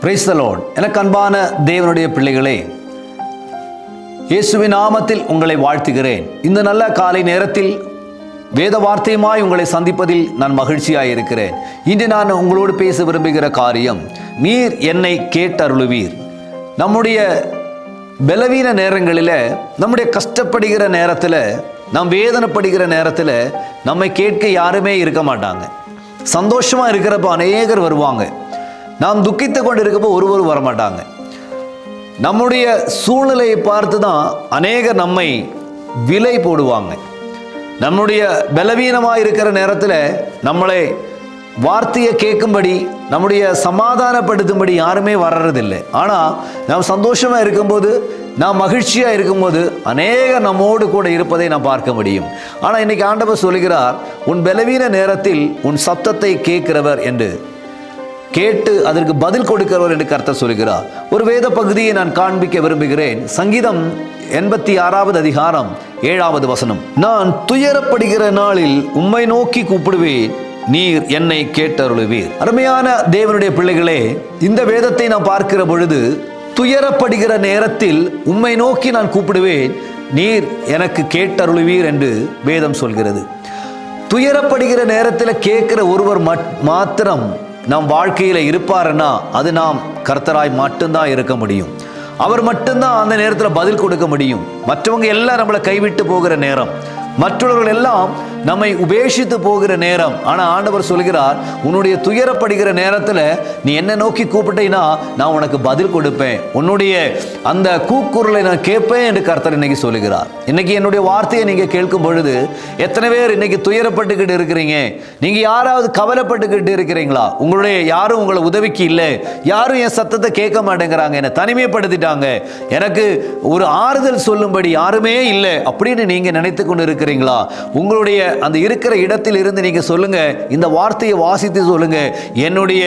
Praise the Lord. எனக்கு அன்பான தேவனுடைய பிள்ளைகளே, இயேசுவின் நாமத்தில் உங்களை வாழ்த்துகிறேன். இந்த நல்ல காலை நேரத்தில் வேத வார்த்தையுமாய் உங்களை சந்திப்பதில் நான் மகிழ்ச்சியாக இருக்கிறேன். இன்று நான் உங்களோடு பேச விரும்புகிற காரியம், நீர் என்னை கேட்டருளுவீர். நம்முடைய பலவீன நேரங்களில், நம்முடைய கஷ்டப்படுகிற நேரத்தில், நாம் வேதனைப்படுகிற நேரத்தில் நம்மை கேட்க யாருமே இருக்க மாட்டாங்க. சந்தோஷமாக இருக்கிறப்போ அநேகர் வருவாங்க. நாம் துக்கித்து கொண்டு இருக்கப்போ ஒருவரும் வரமாட்டாங்க. நம்முடைய சூழ்நிலையை பார்த்து தான் அநேகர் நம்மை விலை போடுவாங்க. நம்முடைய பலவீனமாக இருக்கிற நேரத்தில் நம்மளை வார்த்தையை கேட்கும்படி, நம்முடைய சமாதானப்படுத்தும்படி யாருமே வர்றதில்லை. ஆனால் நாம் சந்தோஷமாக இருக்கும்போது, நாம் மகிழ்ச்சியாக இருக்கும்போது அநேகர் நம்மோடு கூட இருப்பதை நாம் பார்க்க முடியும். ஆனால் இன்னைக்கு ஆண்டவர் சொல்கிறார், உன் பலவீன நேரத்தில் உன் சத்தத்தை கேட்கிறவர் என்று, கேட்டு அதற்கு பதில் கொடுக்கிறவர் என்று கர்த்தர் சொல்கிறார். ஒரு வேத பகுதியை நான் காண்பிக்க விரும்புகிறேன். சங்கீதம் 86வது அதிகாரம் 7வது வசனம். நான் துயரப்படுகிற நாளில் உம்மை நோக்கி கூப்பிடுவேன், நீர் என்னை கேட்டருளுவீர். அருமையான தேவனுடைய பிள்ளைகளே, இந்த வேதத்தை நான் பார்க்கிற பொழுது, துயரப்படுகிற நேரத்தில் உம்மை நோக்கி நான் கூப்பிடுவேன், நீர் எனக்கு கேட்டருளுவீர் என்று வேதம் சொல்கிறது. துயரப்படுகிற நேரத்தில் கேட்கிற ஒருவர் மாத்திரம் நம் வாழ்க்கையில் இருப்பாருன்னா அது நாம் கர்த்தராய் மட்டும்தான் இருக்க முடியும். அவர் மட்டும்தான் அந்த நேரத்தில் பதில் கொடுக்க முடியும். மற்றவங்க எல்லாம் நம்மளை கைவிட்டு போகிற நேரம், மற்றவர்கள் எல்லாம் நம்மை உபேட்சித்து போகிற நேரம். ஆனால் ஆண்டவர் சொல்கிறார், உன்னுடைய துயரப்படுகிற நேரத்தில் நீ என்ன நோக்கி கூப்பிட்டீன்னா நான் உனக்கு பதில் கொடுப்பேன், உன்னுடைய அந்த கூக்குரலை நான் கேட்பேன் என்று கர்த்தர் இன்னைக்கு சொல்லுகிறார். இன்னைக்கு என்னுடைய வார்த்தையை நீங்கள் கேட்கும் பொழுது எத்தனை பேர் இன்னைக்கு துயரப்பட்டுக்கிட்டு இருக்கிறீங்க? நீங்கள் யாராவது கவலைப்பட்டுக்கிட்டு இருக்கிறீங்களா? யாரும் உங்களை உதவிக்கு இல்லை, யாரும் என் சத்தத்தை கேட்க மாட்டேங்கிறாங்க, என்னை தனிமைப்படுத்திட்டாங்க, எனக்கு ஒரு ஆறுதல் சொல்லும்படி யாருமே இல்லை அப்படின்னு நீங்கள் நினைத்து கொண்டு இருக்கிறீங்களா? உங்களுடைய அந்த இருக்கிற இடத்தில் இருந்து நீங்க சொல்லுங்க, இந்த வார்த்தையை வாசித்து சொல்லுங்க, என்னுடைய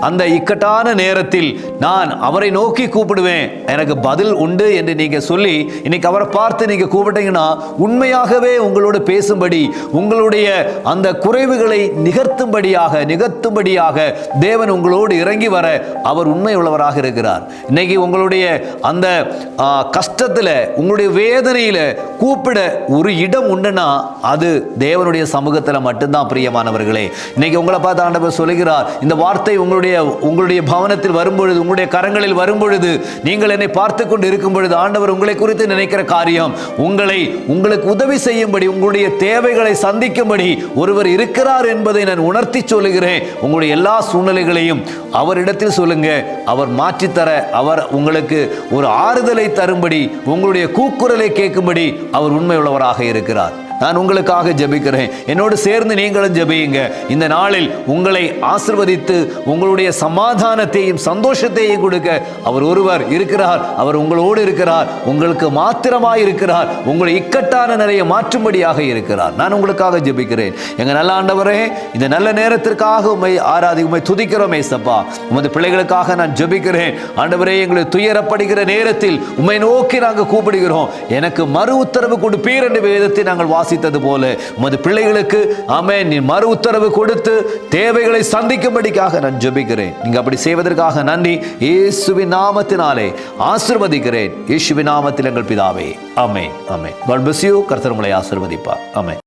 அந்த இக்கட்டான நேரத்தில் நான் அவரை நோக்கி கூப்பிடுவேன், எனக்கு பதில் உண்டு என்று நீங்க சொல்லி இன்னைக்கு அவரை பார்த்து நீங்க கூப்பிட்டீங்கன்னா உண்மையாகவே உங்களோடு பேசும்படி, உங்களுடைய அந்த குறைவுகளை நிகழ்த்தும்படியாக தேவன் உங்களோடு இறங்கி வர அவர் உண்மை உள்ளவராக இருக்கிறார். இன்னைக்கு உங்களுடைய அந்த கஷ்டத்தில், உங்களுடைய வேதனையில் கூப்பிட ஒரு இடம் உண்டுன்னா அது தேவனுடைய சமூகத்தில் மட்டும்தான். பிரியமானவர்களே, இன்னைக்கு உங்களை பார்த்து ஆண்டவர் சொல்கிறார், இந்த வார்த்தை உங்களுடைய பவனத்தில் வரும்பொழுது, உங்களுடைய கரங்களில் வரும்பொழுது, நீங்கள் என்னை பார்த்து கொண்டு இருக்கும் பொழுது ஆண்டவர் உங்களை குறித்து நினைக்கிற காரியம், உங்களுக்கு உதவி செய்யும்படி, உங்களுடைய தேவைகளை சந்திக்கும்படி ஒருவர் இருக்கிறார் என்பதை நான் உணர்த்தி சொல்லுகிறேன். உங்களுடைய எல்லா சூழ்நிலைகளையும் அவரிடத்தில் சொல்லுங்க, அவர் மாற்றித்தர, அவர் உங்களுக்கு ஒரு ஆறுதலை தரும்படி, உங்களுடைய கூக்குரலை கேட்கும்படி அவர் உண்மை உள்ளவராக இருக்கிறார். நான் உங்களுக்காக ஜெபிக்கிறேன். என்னோடு சேர்ந்து நீங்களும் ஜெபியுங்க. இந்த நாளில் உங்களை ஆசீர்வதித்து உங்களுடைய சமாதானத்தையும் சந்தோஷத்தையும் கொடுக்க அவர் ஒருவர் இருக்கிறார். அவர் உங்களோடு இருக்கிறார், உங்களுக்கு மாத்திரமாய் இருக்கிறார், உங்களை இக்கட்டான நிறைய மாற்றும்படியாக இருக்கிறார். நான் உங்களுக்காக ஜெபிக்கிறேன். எங்க நல்ல ஆண்டவரே, இந்த நல்ல நேரத்திற்காக உம்மை உம்மை துதிக்கிறோம் ஏசப்பா. உமது பிள்ளைகளுக்காக நான் ஜெபிக்கிறேன். ஆண்டவரே, எங்களை துயரப்படுகிற நேரத்தில் உம்மை நோக்கி நாங்கள் கூப்பிடுகிறோம், எனக்கு மறு உத்தரவு கொடுப்பீர் என்று வேதத்தை நாங்கள் வாசித்தது போல உமது பிள்ளைகளுக்கு ஆமென், நீ மறு உத்தரவு கொடுத்து தேவைகளை சந்திக்கும்படிக்காக நான் ஜெபிக்கிறேன். நீங்க அப்படி செய்வதற்காக நன்றி. இயேசுவின் நாமத்தினாலே ஆசீர்வதிக்கிறேன். இயேசுவின் நாமத்தில் எங்கள் பிதாவே, ஆமென், ஆமென். God bless you. கர்த்தர் உங்களை ஆசீர்வதிப்பார். ஆமென்.